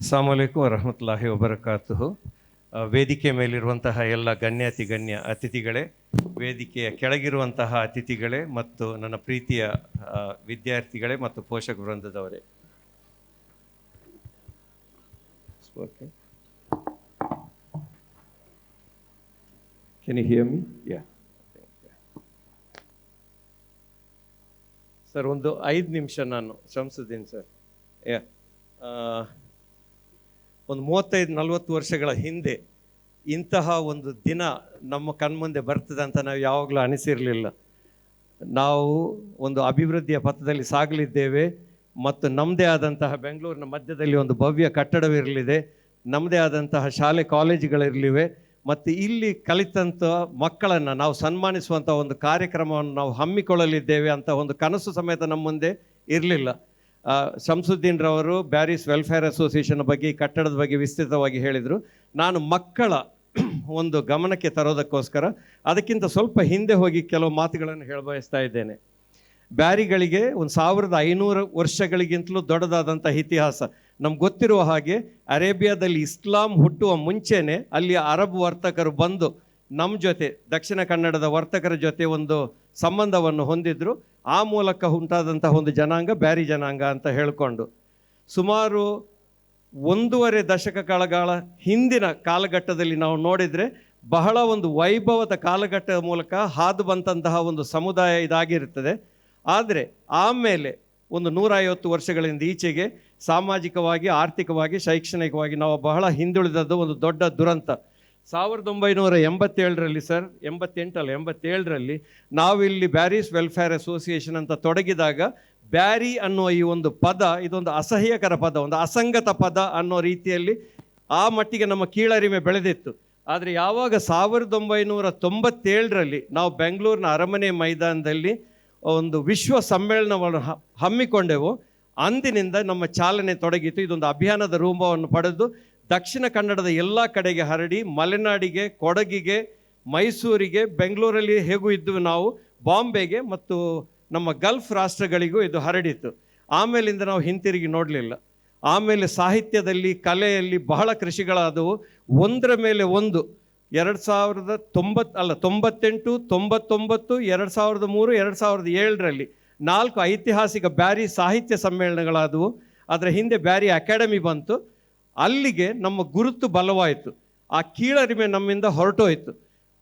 ಅಸ್ಸಲಾಮು ಅಲೈಕುಂ ವರಹಮತುಲ್ಲಾಹಿ ವಬರಕಾತುಹು. ವೇದಿಕೆ ಮೇಲಿರುವಂತಹ ಎಲ್ಲ ಗಣ್ಯ ಅತಿಥಿಗಳೇ, ವೇದಿಕೆಯ ಕೆಳಗಿರುವಂತಹ ಅತಿಥಿಗಳೇ ಮತ್ತು ನನ್ನ ಪ್ರೀತಿಯ ವಿದ್ಯಾರ್ಥಿಗಳೇ ಮತ್ತು ಪೋಷಕ ವೃಂದದವರೇ, Can you hear me? Yeah. Sir, ಒಂದು 5 ನಿಮಿಷ ನಾನು ಶಂಸುದ್ದೀನ್ ಸರ್. ಒಂದು 35-40 ವರ್ಷಗಳ ಹಿಂದೆ ಇಂತಹ ಒಂದು ದಿನ ನಮ್ಮ ಕಣ್ಮುಂದೆ ಬರ್ತದೆ ಅಂತ ನಾವು ಯಾವಾಗಲೂ ಅನಿಸಿರಲಿಲ್ಲ. ನಾವು ಒಂದು ಅಭಿವೃದ್ಧಿಯ ಪಥದಲ್ಲಿ ಸಾಗಲಿದ್ದೇವೆ ಮತ್ತು ನಮ್ಮದೇ ಆದಂತಹ ಬೆಂಗಳೂರಿನ ಮಧ್ಯದಲ್ಲಿ ಒಂದು ಭವ್ಯ ಕಟ್ಟಡವಿರಲಿದೆ, ನಮ್ಮದೇ ಆದಂತಹ ಶಾಲೆ ಕಾಲೇಜುಗಳಿರಲಿವೆ ಮತ್ತು ಇಲ್ಲಿ ಕಲಿತಂಥ ಮಕ್ಕಳನ್ನು ನಾವು ಸನ್ಮಾನಿಸುವಂಥ ಒಂದು ಕಾರ್ಯಕ್ರಮವನ್ನು ನಾವು ಹಮ್ಮಿಕೊಳ್ಳಲಿದ್ದೇವೆ ಅಂತ ಒಂದು ಕನಸು ಸಮೇತ ನಮ್ಮ ಮುಂದೆ ಇರಲಿಲ್ಲ. ಶಂಸುದ್ದೀನ್ ರವರು ಬ್ಯಾರಿಸ್ ವೆಲ್ಫೇರ್ ಅಸೋಸಿಯೇಷನ್ ಬಗ್ಗೆ, ಈ ಕಟ್ಟಡದ ಬಗ್ಗೆ ವಿಸ್ತೃತವಾಗಿ ಹೇಳಿದರು. ನಾನು ಮಕ್ಕಳ ಒಂದು ಗಮನಕ್ಕೆ ತರೋದಕ್ಕೋಸ್ಕರ ಅದಕ್ಕಿಂತ ಸ್ವಲ್ಪ ಹಿಂದೆ ಹೋಗಿ ಕೆಲವು ಮಾತುಗಳನ್ನು ಹೇಳಬಯಸ್ತಾ ಇದ್ದೇನೆ. ಬ್ಯಾರಿಗಳಿಗೆ 1500 ವರ್ಷಗಳಿಗಿಂತಲೂ ದೊಡ್ಡದಾದಂಥ ಇತಿಹಾಸ. ನಮ್ಗೆ ಗೊತ್ತಿರುವ ಹಾಗೆ ಅರೇಬಿಯಾದಲ್ಲಿ ಇಸ್ಲಾಂ ಹುಟ್ಟುವ ಮುಂಚೆನೇ ಅಲ್ಲಿ ಅರಬ್ ವರ್ತಕರು ಬಂದು ನಮ್ಮ ಜೊತೆ, ದಕ್ಷಿಣ ಕನ್ನಡದ ವರ್ತಕರ ಜೊತೆ ಒಂದು ಸಂಬಂಧವನ್ನು ಹೊಂದಿದ್ರು. ಆ ಮೂಲಕ ಉಂಟಾದಂತಹ ಒಂದು ಜನಾಂಗ ಬ್ಯಾರಿ ಜನಾಂಗ ಅಂತ ಹೇಳಿಕೊಂಡು ಸುಮಾರು 1.5 ದಶಕಗಳ ಹಿಂದಿನ ಕಾಲಘಟ್ಟದಲ್ಲಿ ನಾವು ನೋಡಿದರೆ ಬಹಳ ಒಂದು ವೈಭವದ ಕಾಲಘಟ್ಟದ ಮೂಲಕ ಹಾದು ಬಂದಂತಹ ಒಂದು ಸಮುದಾಯ ಇದಾಗಿರುತ್ತದೆ. ಆದರೆ ಆಮೇಲೆ ಒಂದು 150 ವರ್ಷಗಳಿಂದ ಈಚೆಗೆ ಸಾಮಾಜಿಕವಾಗಿ, ಆರ್ಥಿಕವಾಗಿ, ಶೈಕ್ಷಣಿಕವಾಗಿ ನಾವು ಬಹಳ ಹಿಂದುಳಿದದ್ದು ಒಂದು ದೊಡ್ಡ ದುರಂತ. 1987ರಲ್ಲಿ ಸರ್, 87ರಲ್ಲಿ ನಾವಿಲ್ಲಿ ಬ್ಯಾರಿಸ್ ವೆಲ್ಫೇರ್ ಅಸೋಸಿಯೇಷನ್ ಅಂತ ತೊಡಗಿದಾಗ ಬ್ಯಾರಿ ಅನ್ನುವ ಈ ಒಂದು ಪದ ಇದೊಂದು ಅಸಹ್ಯಕರ ಪದ, ಒಂದು ಅಸಂಗತ ಪದ ಅನ್ನೋ ರೀತಿಯಲ್ಲಿ ಆ ಮಟ್ಟಿಗೆ ನಮ್ಮ ಕೀಳರಿಮೆ ಬೆಳೆದಿತ್ತು. ಆದರೆ ಯಾವಾಗ 1997ರಲ್ಲಿ ನಾವು ಬೆಂಗಳೂರಿನ ಅರಮನೆ ಮೈದಾನದಲ್ಲಿ ಒಂದು ವಿಶ್ವ ಸಮ್ಮೇಳನವನ್ನು ಹಮ್ಮಿಕೊಂಡೆವು, ಅಂದಿನಿಂದ ನಮ್ಮ ಚಾಲನೆ ತೊಡಗಿತು. ಇದೊಂದು ಅಭಿಯಾನದ ರೂಪವನ್ನು ಪಡೆದು ದಕ್ಷಿಣ ಕನ್ನಡದ ಎಲ್ಲ ಕಡೆಗೆ ಹರಡಿ, ಮಲೆನಾಡಿಗೆ, ಕೊಡಗಿಗೆ, ಮೈಸೂರಿಗೆ, ಬೆಂಗಳೂರಲ್ಲಿ ಹೇಗೂ ಇದ್ದು ನಾವು ಬಾಂಬೆಗೆ ಮತ್ತು ನಮ್ಮ ಗಲ್ಫ್ ರಾಷ್ಟ್ರಗಳಿಗೂ ಇದು ಹರಡಿತು. ಆಮೇಲಿಂದ ನಾವು ಹಿಂತಿರುಗಿ ನೋಡಲಿಲ್ಲ. ಆಮೇಲೆ ಸಾಹಿತ್ಯದಲ್ಲಿ, ಕಲೆಯಲ್ಲಿ ಬಹಳ ಕೃಷಿಗಳಾದವು, ಒಂದರ ಮೇಲೆ ಒಂದು. 98, 99, 2003, 2007ರಲ್ಲಿ 4 ಐತಿಹಾಸಿಕ ಬ್ಯಾರಿ ಸಾಹಿತ್ಯ ಸಮ್ಮೇಳನಗಳಾದವು. ಅದರ ಹಿಂದೆ ಬ್ಯಾರಿ ಅಕಾಡೆಮಿ ಬಂತು. ಅಲ್ಲಿಗೆ ನಮ್ಮ ಗುರುತು ಬಲವಾಯಿತು. ಆ ಕೀಳರಿಮೆ ನಮ್ಮಿಂದ ಹೊರಟೋಯ್ತು.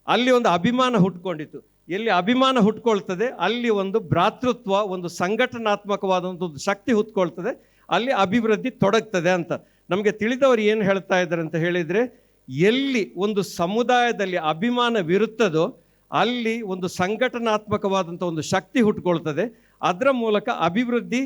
ಅಲ್ಲಿ ಒಂದು ಅಭಿಮಾನ ಹುಟ್ಕೊಂಡಿತ್ತು. ಎಲ್ಲಿ ಅಭಿಮಾನ ಹುಟ್ಕೊಳ್ತದೆ ಅಲ್ಲಿ ಒಂದು ಭ್ರಾತೃತ್ವ, ಒಂದು ಸಂಘಟನಾತ್ಮಕವಾದಂಥ ಒಂದು ಶಕ್ತಿ ಹುಟ್ಕೊಳ್ತದೆ, ಅಲ್ಲಿ ಅಭಿವೃದ್ಧಿ ತೊಡಗ್ತದೆ ಅಂತ ನಮಗೆ ತಿಳಿದವರು ಏನು ಹೇಳ್ತಾ ಇದ್ದಾರೆ ಅಂತ ಹೇಳಿದರೆ, ಎಲ್ಲಿ ಒಂದು ಸಮುದಾಯದಲ್ಲಿ ಅಭಿಮಾನವಿರುತ್ತದೋ ಅಲ್ಲಿ ಒಂದು ಸಂಘಟನಾತ್ಮಕವಾದಂಥ ಒಂದು ಶಕ್ತಿ ಹುಟ್ಕೊಳ್ತದೆ. ಅದರ ಮೂಲಕ ಅಭಿವೃದ್ಧಿ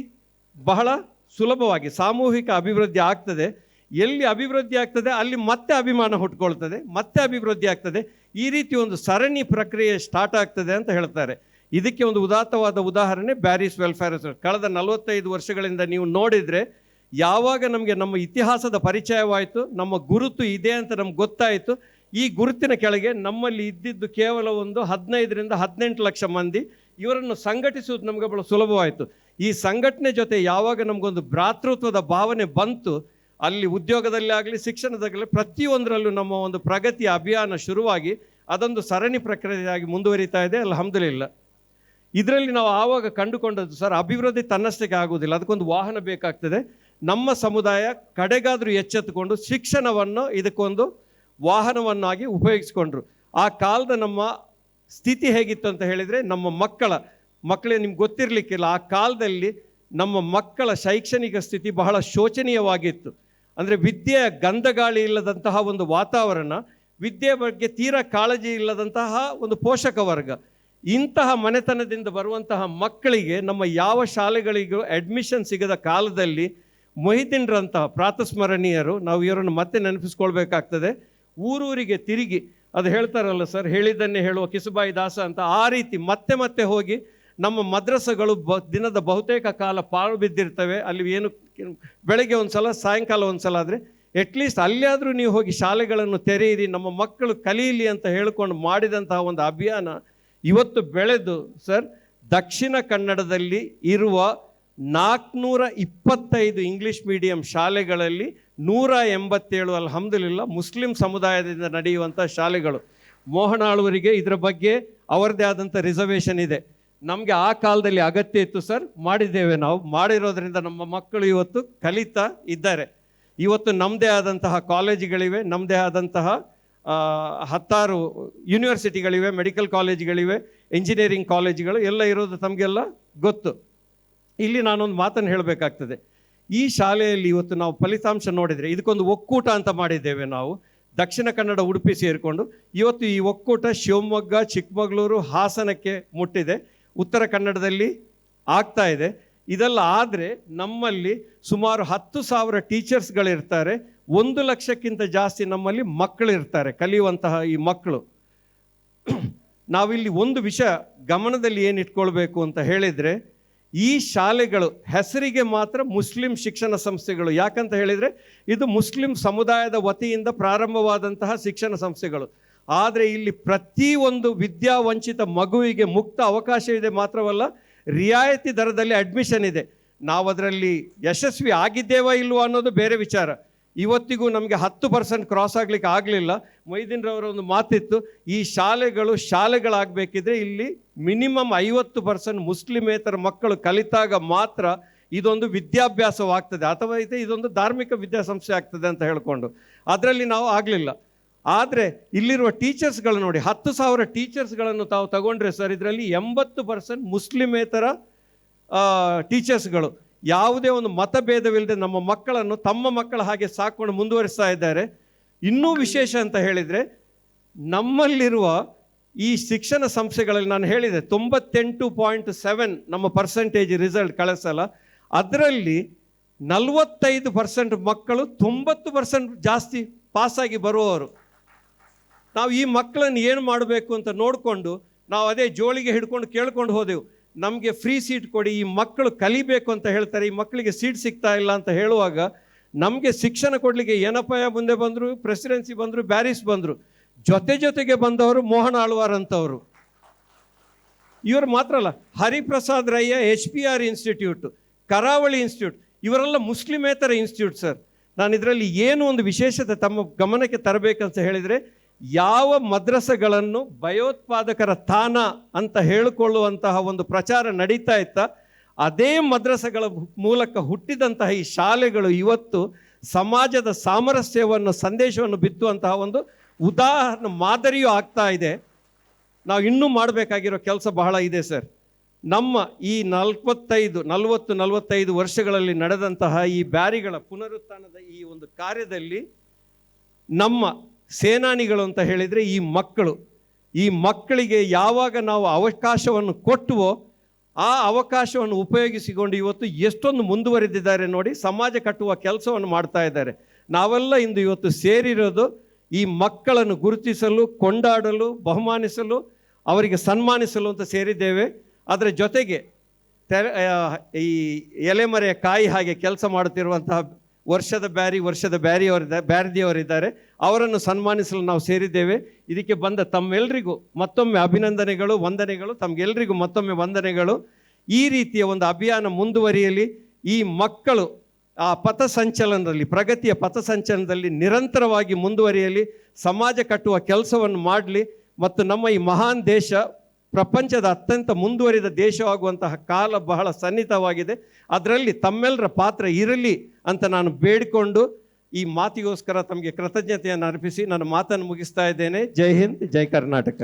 ಬಹಳ ಸುಲಭವಾಗಿ ಸಾಮೂಹಿಕ ಅಭಿವೃದ್ಧಿ ಆಗ್ತದೆ. ಎಲ್ಲಿ ಅಭಿವೃದ್ಧಿ ಆಗ್ತದೆ ಅಲ್ಲಿ ಮತ್ತೆ ಅಭಿಮಾನ ಹುಟ್ಕೊಳ್ತದೆ, ಮತ್ತೆ ಅಭಿವೃದ್ಧಿ ಆಗ್ತದೆ. ಈ ರೀತಿ ಒಂದು ಸರಣಿ ಪ್ರಕ್ರಿಯೆ ಸ್ಟಾರ್ಟ್ ಆಗ್ತದೆ ಅಂತ ಹೇಳ್ತಾರೆ. ಇದಕ್ಕೆ ಒಂದು ಉದಾತ್ತವಾದ ಉದಾಹರಣೆ ಬ್ಯಾರಿಸ್ ವೆಲ್ಫೇರ್ ಅಸೋಸಿಯೇಷನ್. ಕಳೆದ 45 ವರ್ಷಗಳಿಂದ ನೀವು ನೋಡಿದರೆ ಯಾವಾಗ ನಮಗೆ ನಮ್ಮ ಇತಿಹಾಸದ ಪರಿಚಯವಾಯಿತು, ನಮ್ಮ ಗುರುತು ಇದೆ ಅಂತ ನಮ್ಗೆ ಗೊತ್ತಾಯಿತು, ಈ ಗುರುತಿನ ಕೆಳಗೆ ನಮ್ಮಲ್ಲಿ ಇದ್ದಿದ್ದು ಕೇವಲ ಒಂದು 15-18 ಲಕ್ಷ ಮಂದಿ. ಇವರನ್ನು ಸಂಘಟಿಸುವುದು ನಮಗೆ ಬಹಳ ಸುಲಭವಾಯಿತು. ಈ ಸಂಘಟನೆ ಜೊತೆ ಯಾವಾಗ ನಮಗೊಂದು ಭ್ರಾತೃತ್ವದ ಭಾವನೆ ಬಂತು, ಅಲ್ಲಿ ಉದ್ಯೋಗದಲ್ಲಿ ಆಗಲಿ, ಶಿಕ್ಷಣದಾಗಲಿ, ಪ್ರತಿಯೊಂದರಲ್ಲೂ ನಮ್ಮ ಒಂದು ಪ್ರಗತಿಯ ಅಭಿಯಾನ ಶುರುವಾಗಿ ಅದೊಂದು ಸರಣಿ ಪ್ರಕ್ರಿಯೆಯಾಗಿ ಮುಂದುವರಿತಾ ಇದೆ. ಅಲ್ಹಮ್ದುಲಿಲ್ಲ. ಇದರಲ್ಲಿ ನಾವು ಆವಾಗ ಕಂಡುಕೊಂಡದ್ದು ಸರ್, ಅಭಿವೃದ್ಧಿ ತನ್ನಷ್ಟಕ್ಕೆ ಆಗುವುದಿಲ್ಲ, ಅದಕ್ಕೊಂದು ವಾಹನ ಬೇಕಾಗ್ತದೆ. ನಮ್ಮ ಸಮುದಾಯ ಕಡೆಗಾದರೂ ಎಚ್ಚೆತ್ತುಕೊಂಡು ಶಿಕ್ಷಣವನ್ನು ಇದಕ್ಕೊಂದು ವಾಹನವನ್ನಾಗಿ ಉಪಯೋಗಿಸ್ಕೊಂಡ್ರು. ಆ ಕಾಲದ ನಮ್ಮ ಸ್ಥಿತಿ ಹೇಗಿತ್ತು ಅಂತ ಹೇಳಿದರೆ, ನಮ್ಮ ಮಕ್ಕಳೇ ನಿಮ್ಗೆ ಗೊತ್ತಿರಲಿಕ್ಕಿಲ್ಲ, ಆ ಕಾಲದಲ್ಲಿ ನಮ್ಮ ಮಕ್ಕಳ ಶೈಕ್ಷಣಿಕ ಸ್ಥಿತಿ ಬಹಳ ಶೋಚನೀಯವಾಗಿತ್ತು. ಅಂದರೆ ವಿದ್ಯೆಯ ಗಂಧಗಾಳಿ ಇಲ್ಲದಂತಹ ಒಂದು ವಾತಾವರಣ, ವಿದ್ಯೆ ಬಗ್ಗೆ ತೀರಾ ಕಾಳಜಿ ಇಲ್ಲದಂತಹ ಒಂದು ಪೋಷಕ ವರ್ಗ. ಇಂತಹ ಮನೆತನದಿಂದ ಬರುವಂತಹ ಮಕ್ಕಳಿಗೆ ನಮ್ಮ ಯಾವ ಶಾಲೆಗಳಿಗೂ ಅಡ್ಮಿಷನ್ ಸಿಗದ ಕಾಲದಲ್ಲಿ ಮೊಹಿದ್ದೀನ್ರಂತಹ ಪ್ರಾತಸ್ಮರಣೀಯರು, ನಾವು ಇವರನ್ನು ಮತ್ತೆ ನೆನಪಿಸ್ಕೊಳ್ಬೇಕಾಗ್ತದೆ. ಊರೂರಿಗೆ ತಿರುಗಿ, ಅದು ಹೇಳ್ತಾರಲ್ಲ ಸರ್, ಹೇಳಿದ್ದನ್ನೇ ಹೇಳುವ ಕಿಸುಬಾಯಿ ದಾಸ ಅಂತ, ಆ ರೀತಿ ಮತ್ತೆ ಹೋಗಿ ನಮ್ಮ ಮದ್ರಸಗಳು ದಿನದ ಬಹುತೇಕ ಕಾಲ ಪಾಳು ಬಿದ್ದಿರ್ತವೆ. ಅಲ್ಲಿ ಏನು ಬೆಳಗ್ಗೆ ಒಂದು ಸಲ, ಸಾಯಂಕಾಲ ಒಂದು ಸಲ, ಆದರೆ ಅಟ್ಲೀಸ್ಟ್ ಅಲ್ಲಿಯಾದರೂ ನೀವು ಹೋಗಿ ಶಾಲೆಗಳನ್ನು ತೆರೆಯಿರಿ, ನಮ್ಮ ಮಕ್ಕಳು ಕಲೀಲಿ ಅಂತ ಹೇಳಿಕೊಂಡು ಮಾಡಿದಂತಹ ಒಂದು ಅಭಿಯಾನ ಇವತ್ತು ಬೆಳೆದು ಸರ್, ದಕ್ಷಿಣ ಕನ್ನಡದಲ್ಲಿ ಇರುವ 425 ಇಂಗ್ಲೀಷ್ ಮೀಡಿಯಂ ಶಾಲೆಗಳಲ್ಲಿ 187 ಅಲ್ಹಮ್ದುಲಿಲ್ಲ ಮುಸ್ಲಿಂ ಸಮುದಾಯದಿಂದ ನಡೆಯುವಂಥ ಶಾಲೆಗಳು. ಮೋಹನಾಳುವರಿಗೆ ಇದರ ಬಗ್ಗೆ ಅವರದೇ ಆದಂಥ ರಿಸರ್ವೇಷನ್ ಇದೆ. ನಮಗೆ ಆ ಕಾಲದಲ್ಲಿ ಅಗತ್ಯ ಇತ್ತು ಸರ್, ಮಾಡಿದ್ದೇವೆ. ನಾವು ಮಾಡಿರೋದ್ರಿಂದ ನಮ್ಮ ಮಕ್ಕಳು ಇವತ್ತು ಕಲಿತಾ ಇದ್ದಾರೆ. ಇವತ್ತು ನಮ್ಮದೇ ಆದಂತಹ ಕಾಲೇಜುಗಳಿವೆ, ನಮ್ಮದೇ ಆದಂತಹ 10 ಯೂನಿವರ್ಸಿಟಿಗಳಿವೆ, ಮೆಡಿಕಲ್ ಕಾಲೇಜುಗಳಿವೆ, ಇಂಜಿನಿಯರಿಂಗ್ ಕಾಲೇಜುಗಳು ಎಲ್ಲ ಇರೋದು ತಮಗೆಲ್ಲ ಗೊತ್ತು. ಇಲ್ಲಿ ನಾನೊಂದು ಮಾತನ್ನು ಹೇಳಬೇಕಾಗ್ತದೆ. ಈ ಶಾಲೆಯಲ್ಲಿ ಇವತ್ತು ನಾವು ಫಲಿತಾಂಶ ನೋಡಿದರೆ ಇದಕ್ಕೊಂದು ಒಕ್ಕೂಟ ಅಂತ ಮಾಡಿದ್ದೇವೆ ನಾವು, ದಕ್ಷಿಣ ಕನ್ನಡ ಉಡುಪಿ ಸೇರಿಕೊಂಡು. ಇವತ್ತು ಈ ಒಕ್ಕೂಟ ಶಿವಮೊಗ್ಗ, ಚಿಕ್ಕಮಗಳೂರು, ಹಾಸನಕ್ಕೆ ಮುಟ್ಟಿದೆ, ಉತ್ತರ ಕನ್ನಡದಲ್ಲಿ ಆಗ್ತಾ ಇದೆ. ಇದೆಲ್ಲ ಆದರೆ ನಮ್ಮಲ್ಲಿ ಸುಮಾರು 10,000 ಟೀಚರ್ಸ್ಗಳಿರ್ತಾರೆ, 1 ಲಕ್ಷಕ್ಕಿಂತ ಜಾಸ್ತಿ ನಮ್ಮಲ್ಲಿ ಮಕ್ಕಳಿರ್ತಾರೆ, ಕಲಿಯುವಂತಹ ಈ ಮಕ್ಕಳು. ನಾವಿಲ್ಲಿ ಒಂದು ವಿಷಯ ಗಮನದಲ್ಲಿ ಏನು ಇಟ್ಕೊಳ್ಬೇಕು ಅಂತ ಹೇಳಿದರೆ, ಈ ಶಾಲೆಗಳು ಹೆಸರಿಗೆ ಮಾತ್ರ ಮುಸ್ಲಿಂ ಶಿಕ್ಷಣ ಸಂಸ್ಥೆಗಳು. ಯಾಕಂತ ಹೇಳಿದರೆ ಇದು ಮುಸ್ಲಿಂ ಸಮುದಾಯದ ವತಿಯಿಂದ ಪ್ರಾರಂಭವಾದಂತಹ ಶಿಕ್ಷಣ ಸಂಸ್ಥೆಗಳು. ಆದರೆ ಇಲ್ಲಿ ಪ್ರತಿಯೊಂದು ವಿದ್ಯಾವಂಚಿತ ಮಗುವಿಗೆ ಮುಕ್ತ ಅವಕಾಶವಿದೆ, ಮಾತ್ರವಲ್ಲ ರಿಯಾಯಿತಿ ದರದಲ್ಲಿ ಅಡ್ಮಿಷನ್ ಇದೆ. ನಾವು ಅದರಲ್ಲಿ ಯಶಸ್ವಿ ಆಗಿದ್ದೇವಾ ಇಲ್ವೋ ಅನ್ನೋದು ಬೇರೆ ವಿಚಾರ. ಇವತ್ತಿಗೂ ನಮಗೆ 10% ಕ್ರಾಸ್ ಆಗಲಿಕ್ಕೆ ಆಗಲಿಲ್ಲ. ಮೊಯ್ದೀನ್ರವರ ಒಂದು ಮಾತಿತ್ತು, ಈ ಶಾಲೆಗಳಾಗಬೇಕಿದ್ರೆ ಇಲ್ಲಿ ಮಿನಿಮಮ್ 50% ಮುಸ್ಲಿಮೇತರ ಮಕ್ಕಳು ಕಲಿತಾಗ ಮಾತ್ರ ಇದೊಂದು ವಿದ್ಯಾಭ್ಯಾಸವಾಗ್ತದೆ, ಅಥವಾ ಇದೊಂದು ಧಾರ್ಮಿಕ ವಿದ್ಯಾಸಂಸ್ಥೆ ಆಗ್ತದೆ ಅಂತ ಹೇಳಿಕೊಂಡು. ಅದರಲ್ಲಿ ನಾವು ಆಗಲಿಲ್ಲ. ಆದರೆ ಇಲ್ಲಿರುವ ಟೀಚರ್ಸ್ಗಳು ನೋಡಿ, 10,000 ಟೀಚರ್ಸ್ಗಳನ್ನು ತಾವು ತಗೊಂಡ್ರೆ ಸರ್, ಇದರಲ್ಲಿ 80% ಮುಸ್ಲಿಮೇತರ ಟೀಚರ್ಸ್ಗಳು. ಯಾವುದೇ ಒಂದು ಮತಭೇದವಿಲ್ಲದೆ ನಮ್ಮ ಮಕ್ಕಳನ್ನು ತಮ್ಮ ಮಕ್ಕಳ ಹಾಗೆ ಸಾಕೊಂಡು ಮುಂದುವರಿಸ್ತಾ ಇದ್ದಾರೆ. ಇನ್ನೂ ವಿಶೇಷ ಅಂತ ಹೇಳಿದರೆ, ನಮ್ಮಲ್ಲಿರುವ ಈ ಶಿಕ್ಷಣ ಸಂಸ್ಥೆಗಳಲ್ಲಿ ನಾನು ಹೇಳಿದೆ 98.7 ನಮ್ಮ ಪರ್ಸೆಂಟೇಜ್ ರಿಸಲ್ಟ್ ಕಳಿಸಲ್ಲ. ಅದರಲ್ಲಿ 45% ಮಕ್ಕಳು 90% ಜಾಸ್ತಿ ಪಾಸಾಗಿ ಬರುವವರು. ನಾವು ಈ ಮಕ್ಕಳನ್ನು ಏನು ಮಾಡಬೇಕು ಅಂತ ನೋಡಿಕೊಂಡು ನಾವು ಅದೇ ಜೋಳಿಗೆ ಹಿಡ್ಕೊಂಡು ಕೇಳ್ಕೊಂಡು ಹೋದೆವು, ನಮಗೆ ಫ್ರೀ ಸೀಟ್ ಕೊಡಿ, ಈ ಮಕ್ಕಳು ಕಲಿಬೇಕು ಅಂತ ಹೇಳ್ತಾರೆ, ಈ ಮಕ್ಕಳಿಗೆ ಸೀಟ್ ಸಿಗ್ತಾ ಇಲ್ಲ ಅಂತ ಹೇಳುವಾಗ ನಮಗೆ ಶಿಕ್ಷಣ ಕೊಡಲಿಕ್ಕೆ ಏನಪ್ಪಯ್ಯ ಮುಂದೆ ಬಂದರು, ಪ್ರೆಸಿಡೆನ್ಸಿ ಬಂದರು, ಬ್ಯಾರಿಸ್ ಬಂದರು. ಜೊತೆಗೆ ಬಂದವರು ಮೋಹನ್ ಆಳ್ವಾರ್ ಅಂತವರು. ಇವರು ಮಾತ್ರ ಅಲ್ಲ, ಹರಿಪ್ರಸಾದ್ ರಯ್ಯ HPR ಇನ್ಸ್ಟಿಟ್ಯೂಟ್, ಕರಾವಳಿ ಇನ್ಸ್ಟಿಟ್ಯೂಟ್, ಇವರೆಲ್ಲ ಮುಸ್ಲಿಮೇತರ ಇನ್ಸ್ಟಿಟ್ಯೂಟ್ ಸರ್. ನಾನು ಇದರಲ್ಲಿ ಏನು ಒಂದು ವಿಶೇಷತೆ ತಮ್ಮ ಗಮನಕ್ಕೆ ತರಬೇಕಂತ ಹೇಳಿದರೆ, ಯಾವ ಮದ್ರಸೆಗಳನ್ನು ಭಯೋತ್ಪಾದಕರ ತಾಣ ಅಂತ ಹೇಳಿಕೊಳ್ಳುವಂತಹ ಒಂದು ಪ್ರಚಾರ ನಡೀತಾ ಇತ್ತ, ಅದೇ ಮದ್ರಸೆಗಳ ಮೂಲಕ ಹುಟ್ಟಿದಂತಹ ಈ ಶಾಲೆಗಳು ಇವತ್ತು ಸಮಾಜದ ಸಾಮರಸ್ಯವನ್ನು, ಸಂದೇಶವನ್ನು ಬಿತ್ತುವಂತಹ ಒಂದು ಉದಾಹರಣೆ ಮಾದರಿಯೂ ಆಗ್ತಾ ಇದೆ. ನಾವು ಇನ್ನೂ ಮಾಡಬೇಕಾಗಿರೋ ಕೆಲಸ ಬಹಳ ಇದೆ ಸರ್. ನಮ್ಮ ಈ 40-45 ವರ್ಷಗಳಲ್ಲಿ ನಡೆದಂತಹ ಈ ಬ್ಯಾರಿಗಳ ಪುನರುತ್ಥಾನದ ಈ ಒಂದು ಕಾರ್ಯದಲ್ಲಿ ನಮ್ಮ ಸೇನಾನಿಗಳು ಅಂತ ಹೇಳಿದರೆ ಈ ಮಕ್ಕಳಿಗೆ ಯಾವಾಗ ನಾವು ಅವಕಾಶವನ್ನು ಕೊಟ್ಟುವೋ ಆ ಅವಕಾಶವನ್ನು ಉಪಯೋಗಿಸಿಕೊಂಡು ಇವತ್ತು ಎಷ್ಟೊಂದು ಮುಂದುವರೆದಿದ್ದಾರೆ ನೋಡಿ, ಸಮಾಜ ಕಟ್ಟುವ ಕೆಲಸವನ್ನು ಮಾಡ್ತಾ ಇದ್ದಾರೆ. ನಾವೆಲ್ಲ ಇಂದು ಇವತ್ತು ಸೇರಿರೋದು ಈ ಮಕ್ಕಳನ್ನು ಗುರುತಿಸಲು, ಕೊಂಡಾಡಲು, ಬಹುಮಾನಿಸಲು, ಅವರಿಗೆ ಸನ್ಮಾನಿಸಲು ಅಂತ ಸೇರಿದ್ದೇವೆ. ಅದರ ಜೊತೆಗೆ ಈ ಎಲೆಮರೆಯ ಕಾಯಿ ಹಾಗೆ ಕೆಲಸ ಮಾಡುತ್ತಿರುವಂತಹ ವರ್ಷದ ಬ್ಯಾರಿಯವರಿದ್ದಾರೆ, ಅವರನ್ನು ಸನ್ಮಾನಿಸಲು ನಾವು ಸೇರಿದ್ದೇವೆ. ಇದಕ್ಕೆ ಬಂದ ತಮ್ಮೆಲ್ಲರಿಗೂ ಮತ್ತೊಮ್ಮೆ ಅಭಿನಂದನೆಗಳು, ವಂದನೆಗಳು. ತಮಗೆಲ್ಲರಿಗೂ ಮತ್ತೊಮ್ಮೆ ವಂದನೆಗಳು. ಈ ರೀತಿಯ ಒಂದು ಅಭಿಯಾನ ಮುಂದುವರಿಯಲಿ. ಈ ಮಕ್ಕಳು ಆ ಪಥಸಂಚಲನದಲ್ಲಿ, ಪ್ರಗತಿಯ ಪಥಸಂಚಲನದಲ್ಲಿ ನಿರಂತರವಾಗಿ ಮುಂದುವರಿಯಲಿ, ಸಮಾಜ ಕಟ್ಟುವ ಕೆಲಸವನ್ನು ಮಾಡಲಿ. ಮತ್ತು ನಮ್ಮ ಈ ಮಹಾನ್ ದೇಶ ಪ್ರಪಂಚದ ಅತ್ಯಂತ ಮುಂದುವರಿದ ದೇಶವಾಗುವಂತಹ ಕಾಲ ಬಹಳ ಸನ್ನಿಹಿತವಾಗಿದೆ. ಅದರಲ್ಲಿ ತಮ್ಮೆಲ್ಲರ ಪಾತ್ರ ಇರಲಿ ಅಂತ ನಾನು ಬೇಡಿಕೊಂಡು ಈ ಮಾತಿಗೋಸ್ಕರ ತಮಗೆ ಕೃತಜ್ಞತೆಯನ್ನು ಅರ್ಪಿಸಿ ನನ್ನ ಮಾತನ್ನು ಮುಗಿಸ್ತಾ ಇದ್ದೇನೆ. ಜೈ ಹಿಂದ್, ಜೈ ಕರ್ನಾಟಕ.